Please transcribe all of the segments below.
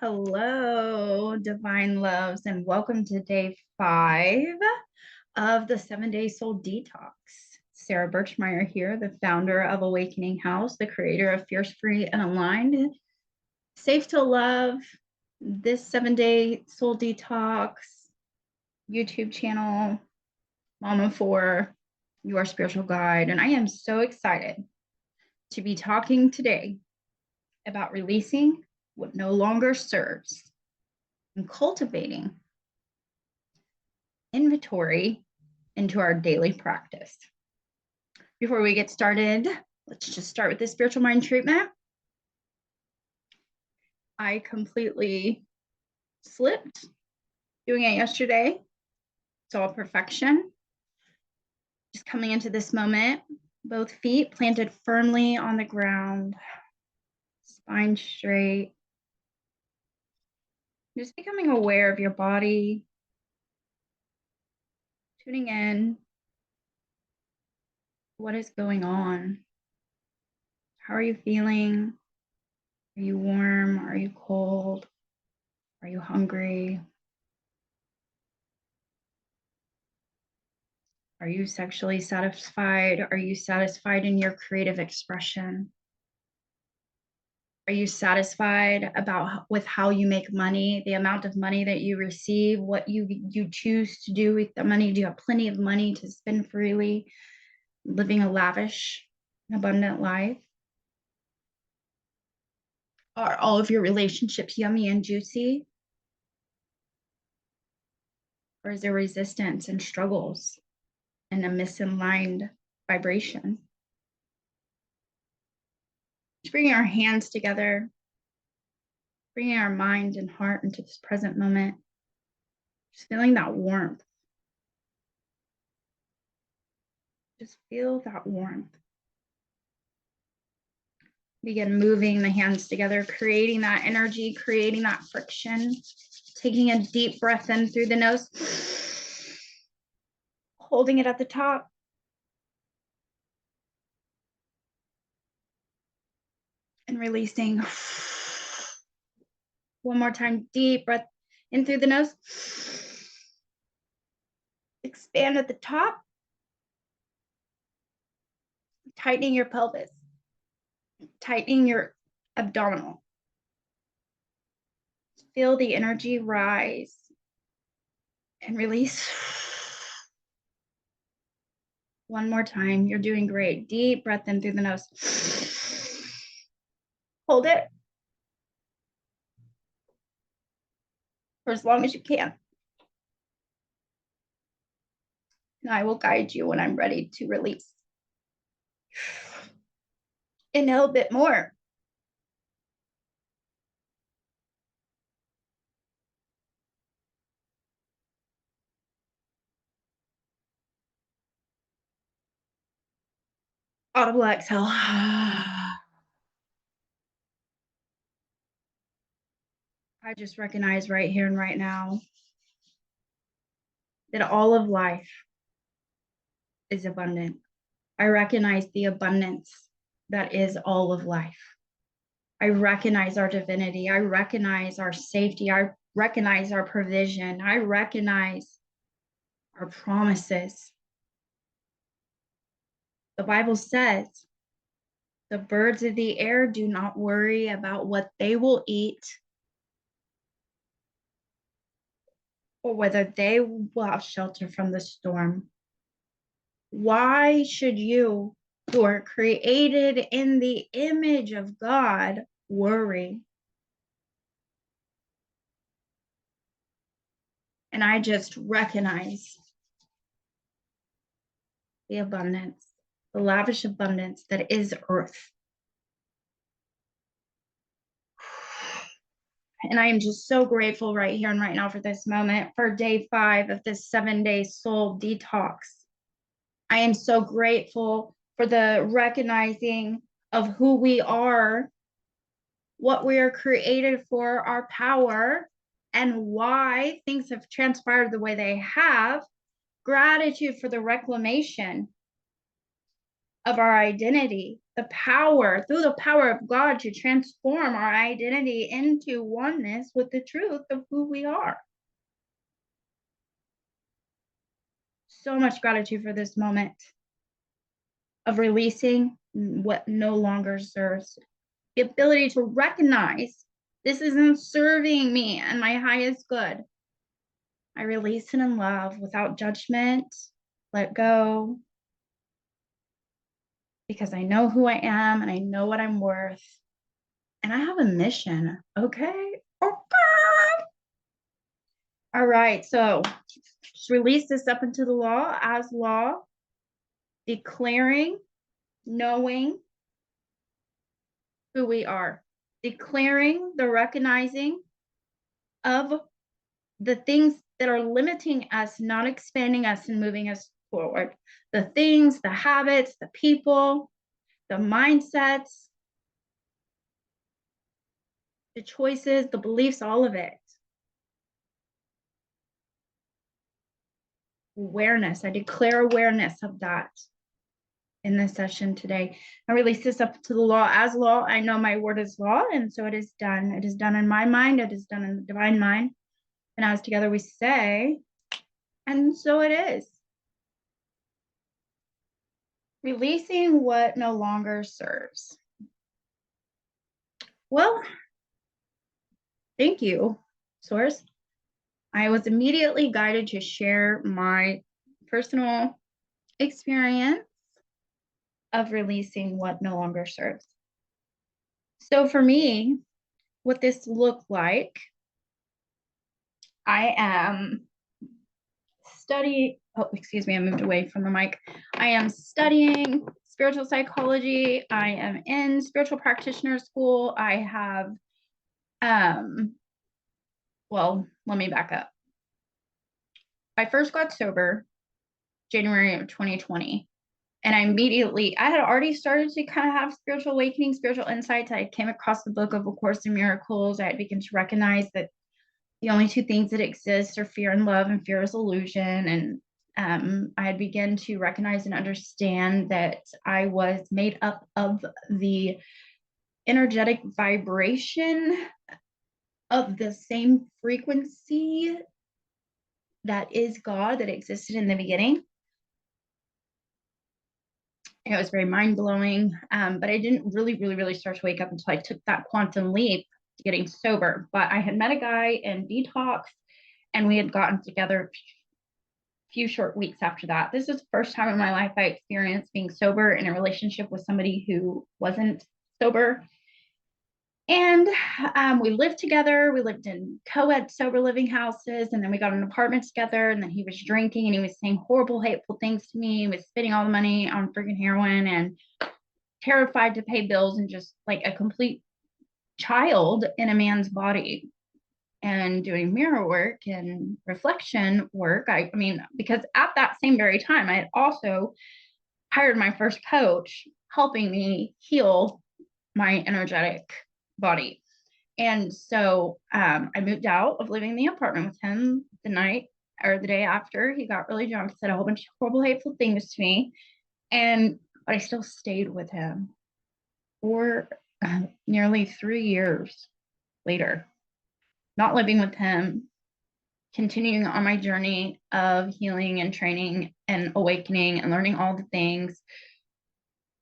Hello, divine loves, and welcome to day 5 of the 7-day Soul Detox. Sara Birchmeyer here, the founder of Awakening House, the creator of Fierce, Free, and Aligned. Safe to love. This 7-day Soul Detox YouTube channel, Mama for your spiritual guide. And I am so excited to be talking today about releasing what no longer serves and cultivating inventory into our daily practice. Before we get started, let's just start with the spiritual mind treatment. I completely slipped doing it yesterday. It's all perfection. Just coming into this moment, both feet planted firmly on the ground, spine straight. Just becoming aware of your body, tuning in. What is going on? How are you feeling? Are you warm? Are you cold? Are you hungry? Are you sexually satisfied? Are you satisfied in your creative expression? Are you satisfied with how you make money, the amount of money that you receive, what you choose to do with the money? Do you have plenty of money to spend freely, living a lavish, abundant life? Are all of your relationships yummy and juicy? Or is there resistance and struggles and a misaligned vibration? Just bringing our hands together, bringing our mind and heart into this present moment, just feeling that warmth. Just feel that warmth. Begin moving the hands together, creating that energy, creating that friction, taking a deep breath in through the nose, holding it at the top. And releasing. One more time, deep breath in through the nose. Expand at the top. Tightening your pelvis. Tightening your abdominal. Feel the energy rise and release. One more time. You're doing great. Deep breath in through the nose. Hold it for as long as you can. And I will guide you when I'm ready to release. Inhale a bit more. Audible exhale. I just recognize right here and right now that all of life is abundant. I recognize the abundance that is all of life. I recognize our divinity. I recognize our safety. I recognize our provision. I recognize our promises. The Bible says, the birds of the air do not worry about what they will eat or whether they will have shelter from the storm. Why should you, who are created in the image of God, worry? And I just recognize the abundance, the lavish abundance that is earth. And I am just so grateful right here and right now for this moment, for day 5 of this 7-day soul detox. I am so grateful for the recognizing of who we are, what we are created for, our power, and why things have transpired the way they have. Gratitude for the reclamation of our identity, the power, through the power of God, to transform our identity into oneness with the truth of who we are. So much gratitude for this moment of releasing what no longer serves. The ability to recognize this isn't serving me and my highest good. I release it in love without judgment, let go, because I know who I am and I know what I'm worth. And I have a mission. Okay. All right. So just release this up into the law as law, declaring, knowing who we are, declaring the recognizing of the things that are limiting us, not expanding us and moving us forward. The things, the habits, the people, the mindsets, the choices, the beliefs, all of it. Awareness. I declare awareness of that in this session today. I release this up to the law as law. I know my word is law, and so it is done. It is done in my mind. It is done in the divine mind. And as together we say, and so it is. Releasing what no longer serves. Well, thank you, Source. I was immediately guided to share my personal experience of releasing what no longer serves. So for me, what this looked like, I am studying, oh, excuse me, I moved away from the mic. I am studying spiritual psychology. I am in spiritual practitioner school. I have, well, let me back up. I first got sober January of 2020. And I had already started to kind of have spiritual awakening, spiritual insights. I came across the book of A Course in Miracles. I had begun to recognize that the only two things that exist are fear and love, and fear is illusion. And I had begun to recognize and understand that I was made up of the energetic vibration of the same frequency that is God, that existed in the beginning. It was very mind-blowing, but I didn't really start to wake up until I took that quantum leap to getting sober. But I had met a guy in detox, and we had gotten together a few short weeks after that. This is the first time in my life I experienced being sober in a relationship with somebody who wasn't sober. And we lived together. We lived in co-ed sober living houses, and then we got an apartment together. And then he was drinking, and he was saying horrible, hateful things to me. He was spending all the money on freaking heroin, and terrified to pay bills, and just like a complete child in a man's body. And doing mirror work and reflection work. I mean, because at that same very time, I had also hired my first coach, helping me heal my energetic body. And so I moved out of living in the apartment with him the night or the day after. He got really drunk, said a whole bunch of horrible, hateful things to me. But I still stayed with him for nearly 3 years later, not living with him, continuing on my journey of healing and training and awakening and learning all the things.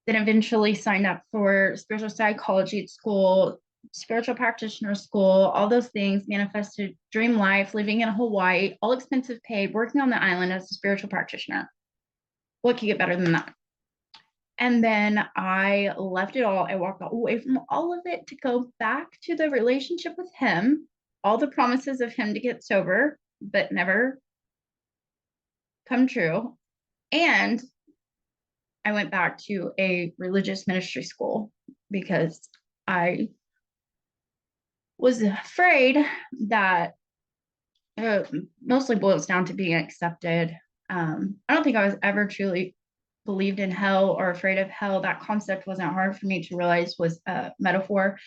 Then eventually signed up for spiritual psychology school, spiritual practitioner school, all those things, manifested dream life, living in Hawaii, all expenses paid, working on the island as a spiritual practitioner. What could get better than that? And then I left it all. I walked away from all of it to go back to the relationship with him, all the promises of him to get sober, but never come true. And I went back to a religious ministry school because I was afraid that mostly boils down to being accepted. I don't think I was ever truly believed in hell or afraid of hell. That concept wasn't hard for me to realize was a metaphor,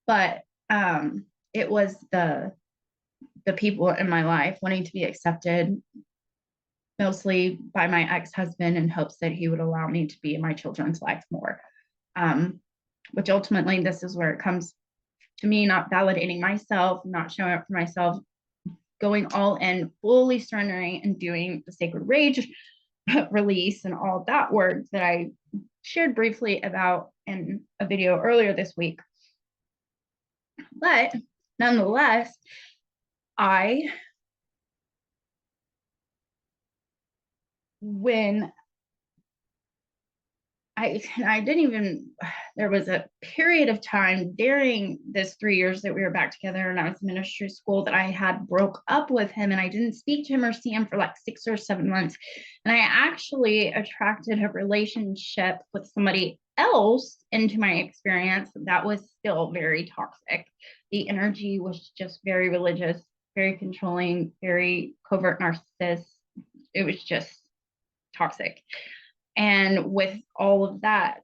but it was the people in my life wanting to be accepted, mostly by my ex-husband, in hopes that he would allow me to be in my children's life more. which ultimately this is where it comes to me not validating myself, not showing up for myself, going all in, fully surrendering and doing the sacred rage release and all of that work that I shared briefly about in a video earlier this week. But nonetheless, when I didn't even, there was a period of time during this 3 years that we were back together and I was in ministry school that I had broke up with him and I didn't speak to him or see him for like 6 or 7 months. And I actually attracted a relationship with somebody else into my experience that was still very toxic. The energy was just very religious, very controlling, very covert narcissist. It was just toxic. And with all of that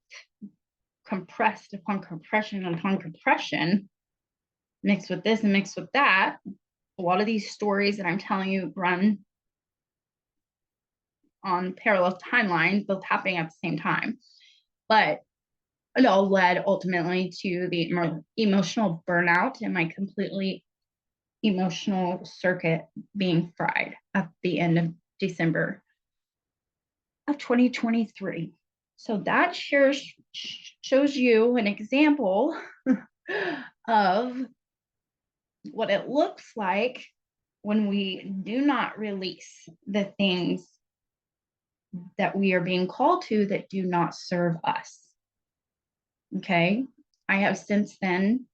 compressed upon compression upon compression, mixed with this and mixed with that, a lot of these stories that I'm telling you run on parallel timelines, both happening at the same time. But it all led ultimately to the emotional burnout and my completely emotional circuit being fried at the end of December of 2023. So that shows you an example of what it looks like when we do not release the things that we are being called to that do not serve us. Okay. I have since then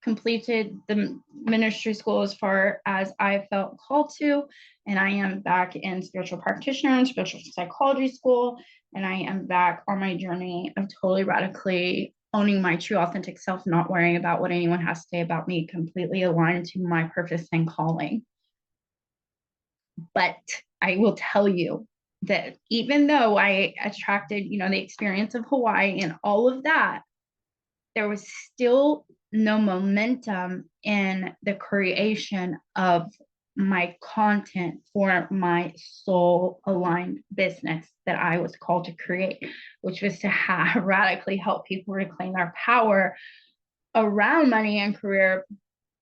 completed the ministry school as far as I felt called to, and I am back in spiritual practitioner and spiritual psychology school, and I am back on my journey of totally radically owning my true authentic self, not worrying about what anyone has to say about me, completely aligned to my purpose and calling. But I will tell you that even though I attracted, the experience of Hawaii and all of that, there was still no momentum in the creation of my content for my soul aligned business that I was called to create, which was to radically help people reclaim their power around money and career,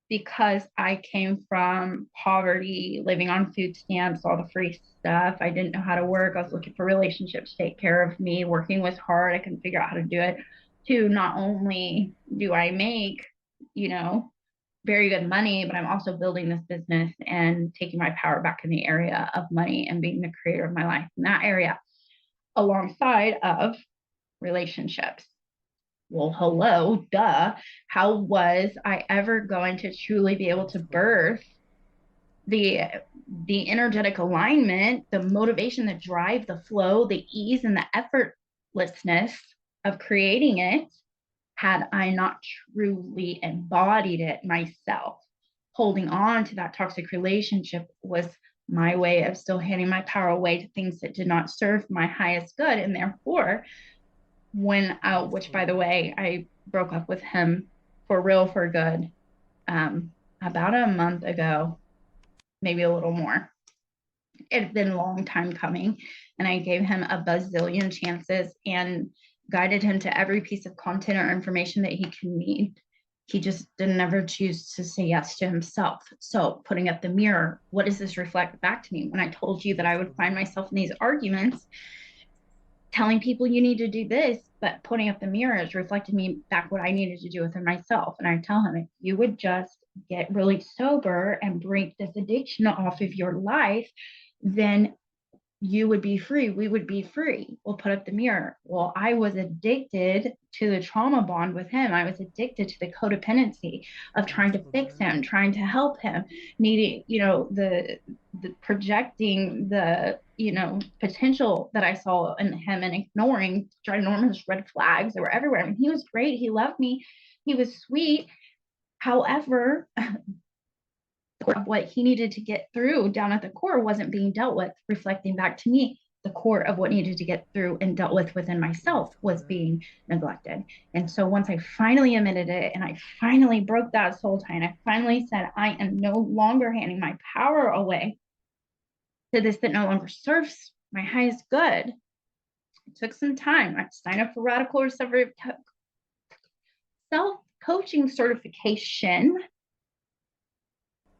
because I came from poverty, living on food stamps, all the free stuff. I didn't know how to work. I was looking for relationships to take care of me. Working was hard. I couldn't figure out how to do it. To not only do I make, very good money, but I'm also building this business and taking my power back in the area of money and being the creator of my life in that area, alongside of relationships. Well, hello, duh. How was I ever going to truly be able to birth the energetic alignment, the motivation, the drive, the flow, the ease, and the effortlessness of creating it had I not truly embodied it myself? Holding on to that toxic relationship was my way of still handing my power away to things that did not serve my highest good. And therefore, which by the way, I broke up with him for real, for good, about a month ago, maybe a little more. It had been a long time coming, and I gave him a bazillion chances and guided him to every piece of content or information that he could need. He just didn't ever choose to say yes to himself. So putting up the mirror, what does this reflect back to me? When I told you that I would find myself in these arguments, telling people you need to do this, but putting up the mirror is reflecting me back what I needed to do within myself. And I tell him, if you would just get really sober and break this addiction off of your life, then you would be free. We would be free. We'll put up the mirror. Well, I was addicted to the trauma bond with him. I was addicted to the codependency of trying to fix him, trying to help him, needing, the projecting the, potential that I saw in him and ignoring ginormous red flags that were everywhere. I mean, he was great. He loved me. He was sweet. However, what he needed to get through down at the core wasn't being dealt with, reflecting back to me. The core of what needed to get through and dealt with within myself was being neglected. And so once I finally admitted it and I finally broke that soul tie and I finally said, I am no longer handing my power away to this that no longer serves my highest good, took some time. I signed up for radical recovery self-coaching certification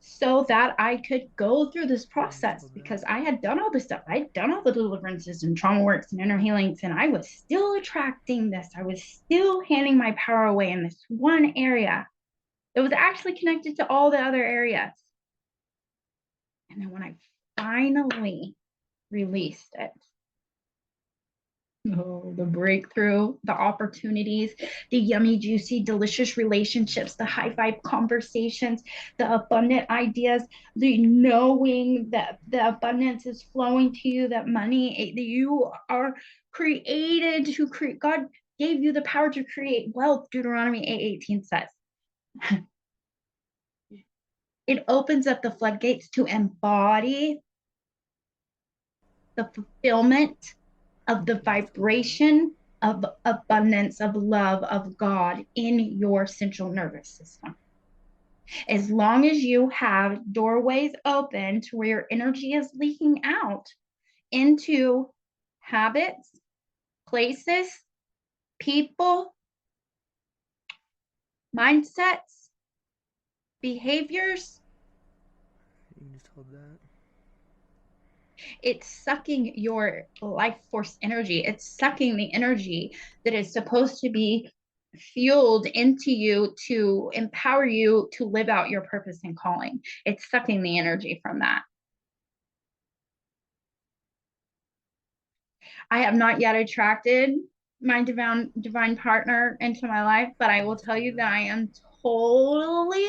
so that I could go through this process, because I had done all this stuff. I'd done all the deliverances and trauma works and inner healings, and I was still attracting this. I was still handing my power away in this one area. It was actually connected to all the other areas. And then when I finally released it, oh, the breakthrough, the opportunities, the yummy, juicy, delicious relationships, the high vibe conversations, the abundant ideas, the knowing that the abundance is flowing to you, that money, that you are created to create. God gave you the power to create wealth, Deuteronomy 8:18 says. It opens up the floodgates to embody the fulfillment of the vibration of abundance, of love, of God in your central nervous system. As long as you have doorways open to where your energy is leaking out into habits, places, people, mindsets, behaviors, You just hold that. it's sucking your life force energy. It's sucking the energy that is supposed to be fueled into you to empower you to live out your purpose and calling. It's sucking the energy from that. I have not yet attracted my divine partner into my life, but I will tell you that I am totally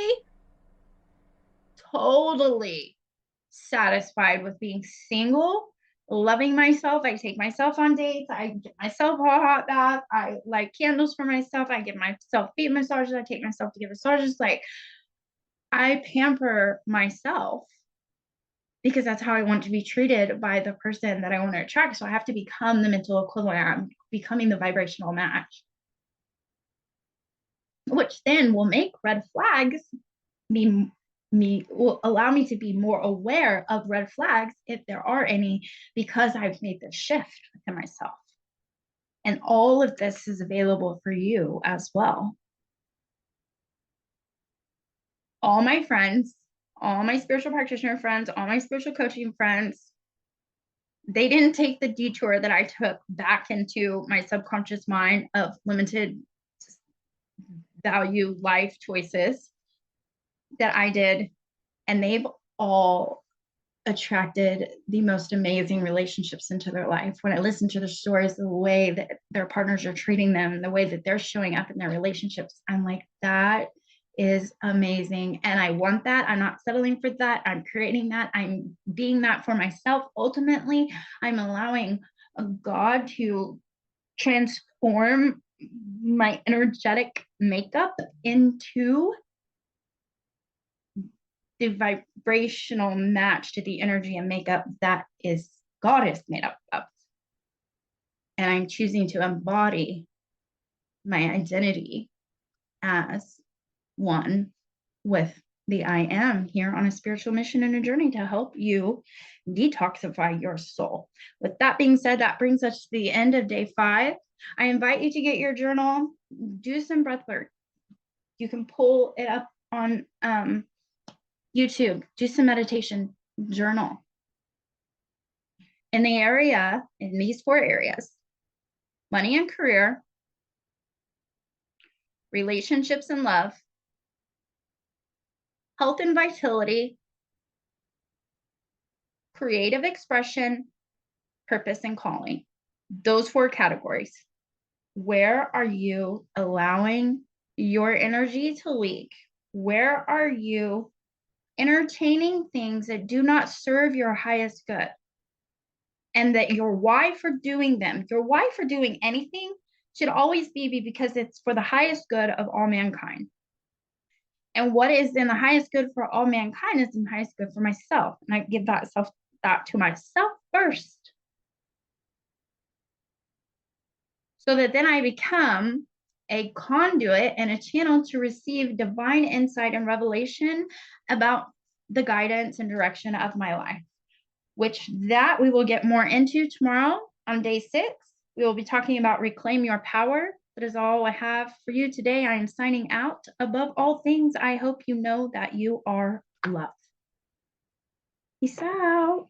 satisfied with being single, loving myself. I take myself on dates. I get myself a hot bath. I light candles for myself. I give myself feet massages. I take myself to give massages. Like, I pamper myself because that's how I want to be treated by the person that I want to attract. So I have to become the mental equivalent. I'm becoming the vibrational match, which then will make red flags be me, will allow me to be more aware of red flags if there are any, because I've made the shift within myself. And all of this is available for you as well. All my friends, all my spiritual practitioner friends, all my spiritual coaching friends, they didn't take the detour that I took back into my subconscious mind of limited value life choices that I did. And they've all attracted the most amazing relationships into their life. When I listen to their stories, the way that their partners are treating them, the way that they're showing up in their relationships, I'm like, that is amazing. And I want that. I'm not settling for that. I'm creating that. I'm being that for myself. Ultimately, I'm allowing God to transform my energetic makeup into the vibrational match to the energy and makeup that is God is made up of. And I'm choosing to embody my identity as one with the I am, here on a spiritual mission and a journey to help you detoxify your soul. With that being said, that brings us to the end of day 5. I invite you to get your journal, do some breath work. You can pull it up on YouTube, do some meditation, journal. In these 4 areas: money and career, relationships and love, health and vitality, creative expression, purpose and calling. Those 4 categories. Where are you allowing your energy to leak? Where are you entertaining things that do not serve your highest good? And that your why for doing them, your why for doing anything, should always be because it's for the highest good of all mankind. And what is in the highest good for all mankind is in the highest good for myself. And I give that to myself first, so that then I become a conduit and a channel to receive divine insight and revelation about the guidance and direction of my life, which that we will get more into tomorrow on day 6. We will be talking about reclaim your power. That is all I have for you today. I am signing out. Above all things, I hope you know that you are loved. Peace out.